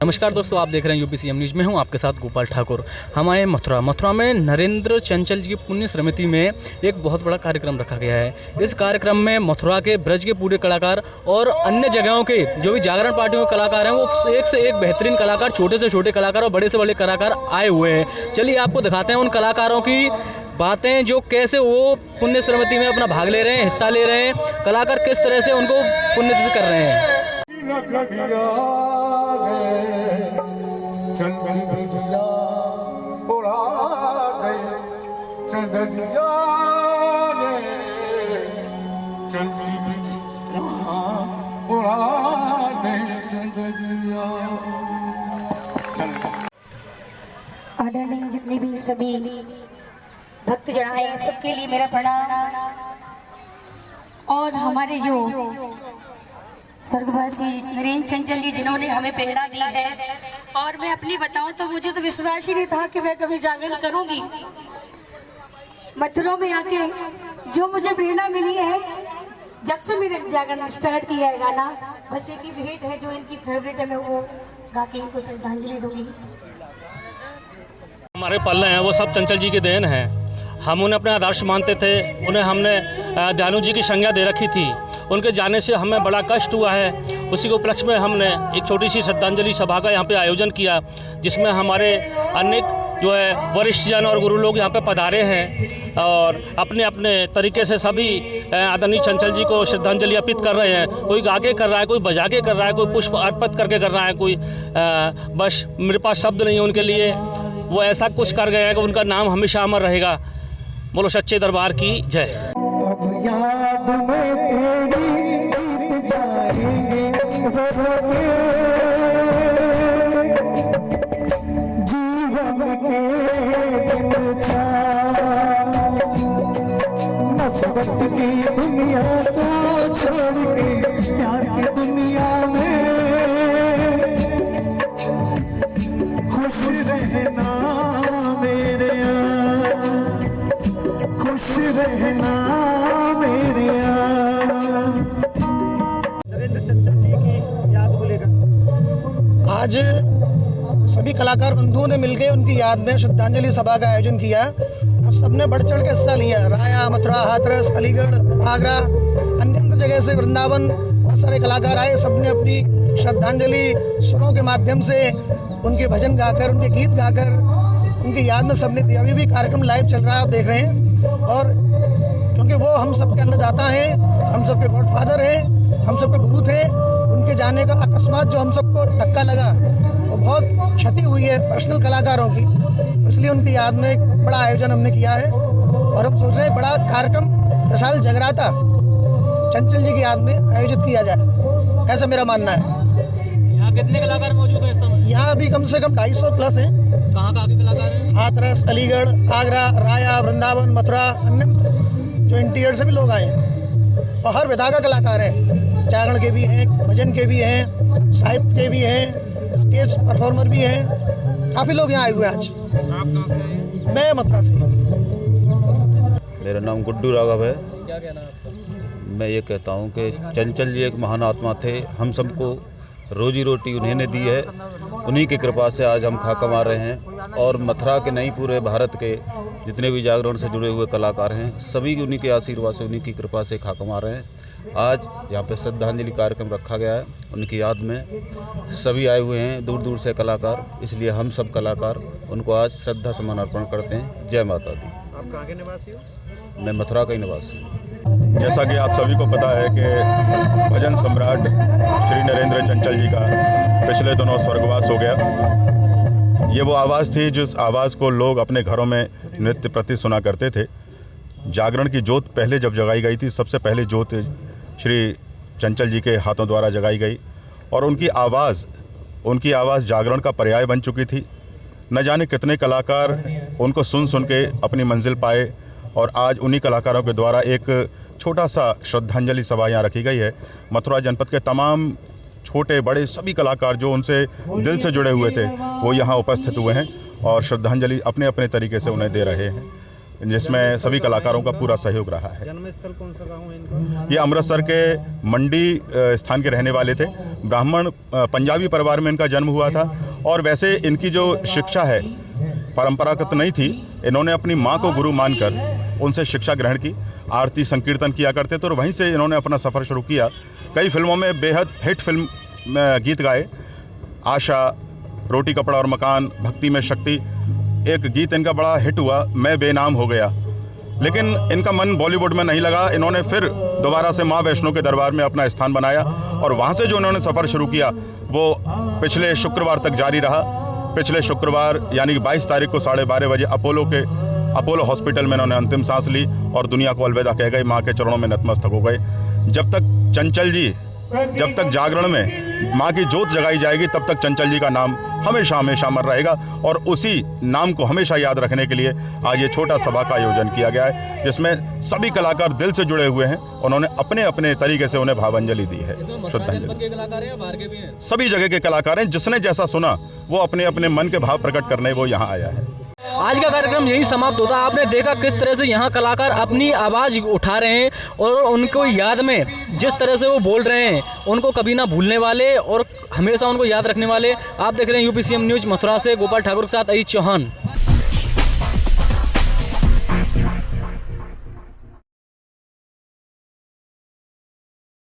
नमस्कार दोस्तों, आप देख रहे हैं यूपी सीएम न्यूज़ में हूं आपके साथ गोपाल ठाकुर। हमारे मथुरा में नरेंद्र चंचल जी की पुण्य स्मृति में एक बहुत बड़ा कार्यक्रम रखा गया है। इस कार्यक्रम में मथुरा के ब्रज के पूरे कलाकार और अन्य जगहों के जो भी जागरण पार्टियों के कलाकार हैं, वो एक से एक बेहतरीन कलाकार, छोटे से छोटे कलाकार और बड़े से बड़े कलाकार आए हुए हैं। चलिए आपको दिखाते हैं उन कलाकारों की बातें, जो कैसे वो पुण्य स्मृति में अपना भाग ले रहे हैं, हिस्सा ले रहे हैं। कलाकार किस तरह से उनको पुण्यतिथि कर रहे हैं। आदरणीय जितने भी सभी भक्तजन हैं, सबके लिए मेरा प्रणाम। और हमारे जो स्वर्गवासी नरेंद्र चंचल जी, जिन्होंने हमें प्रेरणा दी है, और मैं अपनी बताऊं तो मुझे तो विश्वास ही नहीं था कि मैं कभी जागरण करूंगी। मथुरा में आके जो मुझे प्रेरणा मिली है, जब से मैंने जागरण स्टार्ट किया है गाना, बस एक ही भेंट है जो इनकी फेवरेट है, मैं वो गा के इनको श्रद्धांजलि दूंगी। हमारे पल्ले हैं वो सब चंचल जी की देन है। हम उन्हें अपने आदर्श मानते थे। उन्हें हमने दयानु जी की संज्ञा दे रखी थी। उनके जाने से हमें बड़ा कष्ट हुआ है। उसी के उपलक्ष्य में हमने एक छोटी सी श्रद्धांजलि सभा का यहाँ पे आयोजन किया, जिसमें हमारे अनेक जो है वरिष्ठ जन और गुरु लोग यहाँ पे पधारे हैं और अपने अपने तरीके से सभी आदरणीय चंचल जी को श्रद्धांजलि अर्पित कर रहे हैं। कोई गा के कर रहा है, कोई बजा के कर रहा है, कोई पुष्प अर्पित करके कर रहा है, कोई बस मेरे पास शब्द नहीं है उनके लिए। वो ऐसा कुछ कर गए हैं कि उनका नाम हमेशा अमर रहेगा। बोलो सच्चे दरबार की जय। अब याद में तेरी बीत जाएंगे जीवन के दिन मोहब्बत की दुनिया को छोड़ के प्यार की दुनिया में खुश रहना मेरे, खुश रहना मेरे। नरेंद्र चंचल जी की याद को लेकर आज सभी कलाकार बंधुओं ने मिलकर उनकी याद में श्रद्धांजलि सभा का आयोजन किया और सबने बढ़ चढ़ के हिस्सा लिया। राया, मथुरा, हाथरस, अलीगढ़, आगरा, अन्य जगह से वृंदावन बहुत सारे कलाकार आए। सबने अपनी श्रद्धांजलि सुरों के माध्यम से उनके भजन गाकर, उनके गीत गाकर उनकी याद में सबने दिया। अभी भी कार्यक्रम लाइव चल रहा है, आप देख रहे हैं। और क्योंकि वो हम सबके अन्नदाता हैं, हम सबके गॉडफादर हैं, हम सबके गुरु थे, उनके जाने का अकस्मात जो हम सबको धक्का लगा, वो बहुत क्षति हुई है पर्सनल कलाकारों की। इसलिए उनकी याद में एक बड़ा आयोजन हमने किया है और हम सोच रहे हैं बड़ा कार्यक्रम विशाल जगराता चंचल जी की याद में आयोजित किया जाए, ऐसा मेरा मानना है। यहाँ कितने कलाकार मौजूद हैं इस समय? यहाँ अभी कम से कम 250 प्लस हैं। कहाँ के कलाकार हैं? हाथरस, अलीगढ़, आगरा, राया, वृंदावन, मथुरा, अन्य जो इंटीरियर से भी लोग आए हैं और हर विधा का कलाकार है। जागरण के भी हैं, भजन के भी हैं, साहित्य के भी हैं, स्टेज परफॉर्मर भी हैं। काफ़ी लोग यहाँ आए हुए हैं आज। मैं मथुरा से। मेरा नाम गुड्डू राघव है। क्या कहना है आपका? मैं ये कहता हूँ कि चंचल जी एक महान आत्मा थे। हम सबको रोजी रोटी उन्हीं ने दी है। उन्हीं की कृपा से आज हम खा कमा रहे हैं। और मथुरा के नहीं, पूरे भारत के जितने भी जागरण से जुड़े हुए कलाकार हैं, सभी उन्हीं के आशीर्वाद से, उन्हीं की कृपा से खा कमा रहे हैं। आज यहाँ पे श्रद्धांजलि कार्यक्रम रखा गया है उनकी याद में। सभी आए हुए हैं दूर दूर से कलाकार, इसलिए हम सब कलाकार उनको आज श्रद्धा सुमन अर्पण करते हैं। जय माता दी। आप कहाँ के निवासी हो? मैं मथुरा का ही निवासी हूँ। जैसा कि आप सभी को पता है कि भजन सम्राट श्री नरेंद्र चंचल जी का पिछले दिनों स्वर्गवास हो गया। ये वो आवाज़ थी जिस आवाज़ को लोग अपने घरों में नृत्य प्रति सुना करते थे। जागरण की जोत पहले जब जगाई गई थी, सबसे पहले जोत श्री चंचल जी के हाथों द्वारा जगाई गई और उनकी आवाज़ जागरण का पर्याय बन चुकी थी। न जाने कितने कलाकार उनको सुन सुन के अपनी मंजिल पाए और आज उन्हीं कलाकारों के द्वारा एक छोटा सा श्रद्धांजलि सभा यहाँ रखी गई है। मथुरा जनपद के तमाम छोटे बड़े सभी कलाकार जो उनसे दिल से जुड़े हुए थे वो यहाँ उपस्थित हुए हैं और श्रद्धांजलि अपने अपने तरीके से उन्हें दे रहे हैं। जिसमें सभी कलाकारों का पूरा सहयोग रहा है। जन्मस्थल कौन सा गाँव है इनका? ये अमृतसर के मंडी स्थान के रहने वाले थे। ब्राह्मण पंजाबी परिवार में इनका जन्म हुआ था और वैसे इनकी जो शिक्षा है परंपरागत नहीं थी। इन्होंने अपनी माँ को गुरु मानकर उनसे शिक्षा ग्रहण की, आरती संकीर्तन किया करते थे और वहीं से इन्होंने अपना सफ़र शुरू किया। कई फिल्मों में बेहद हिट फिल्म में गीत गाए, आशा, रोटी कपड़ा और मकान, भक्ति में शक्ति। एक गीत इनका बड़ा हिट हुआ, मैं बेनाम हो गया। लेकिन इनका मन बॉलीवुड में नहीं लगा। इन्होंने फिर दोबारा से माँ वैष्णो के दरबार में अपना स्थान बनाया और वहाँ से जो इन्होंने सफ़र शुरू किया वो पिछले शुक्रवार तक जारी रहा। पिछले शुक्रवार यानी कि 22 तारीख को 12:30 बजे अपोलो हॉस्पिटल में इन्होंने अंतिम सांस ली और दुनिया को अलविदा कह गए, माँ के चरणों में नतमस्तक हो गए। जब तक चंचल जी, जब तक जागरण में माँ की जोत जगाई जाएगी तब तक चंचल जी का नाम हमेशा हमेशा अमर रहेगा और उसी नाम को हमेशा याद रखने के लिए आज ये छोटा सभा का आयोजन किया गया है, जिसमें सभी कलाकार दिल से जुड़े हुए हैं। उन्होंने अपने अपने तरीके से उन्हें भावांजलि दी है, श्रद्धांजलि। सभी जगह के कलाकार हैं, जिसने जैसा सुना वो अपने अपने मन के भाव प्रकट करने वो यहाँ आया है। आज का कार्यक्रम यही समाप्त होता है। आपने देखा किस तरह से यहाँ कलाकार अपनी आवाज़ उठा रहे हैं और उनको याद में जिस तरह से वो बोल रहे हैं उनको कभी ना भूलने वाले और हमेशा उनको याद रखने वाले। आप देख रहे हैं UPCM न्यूज़, मथुरा से गोपाल ठाकुर के साथ अजीत चौहान।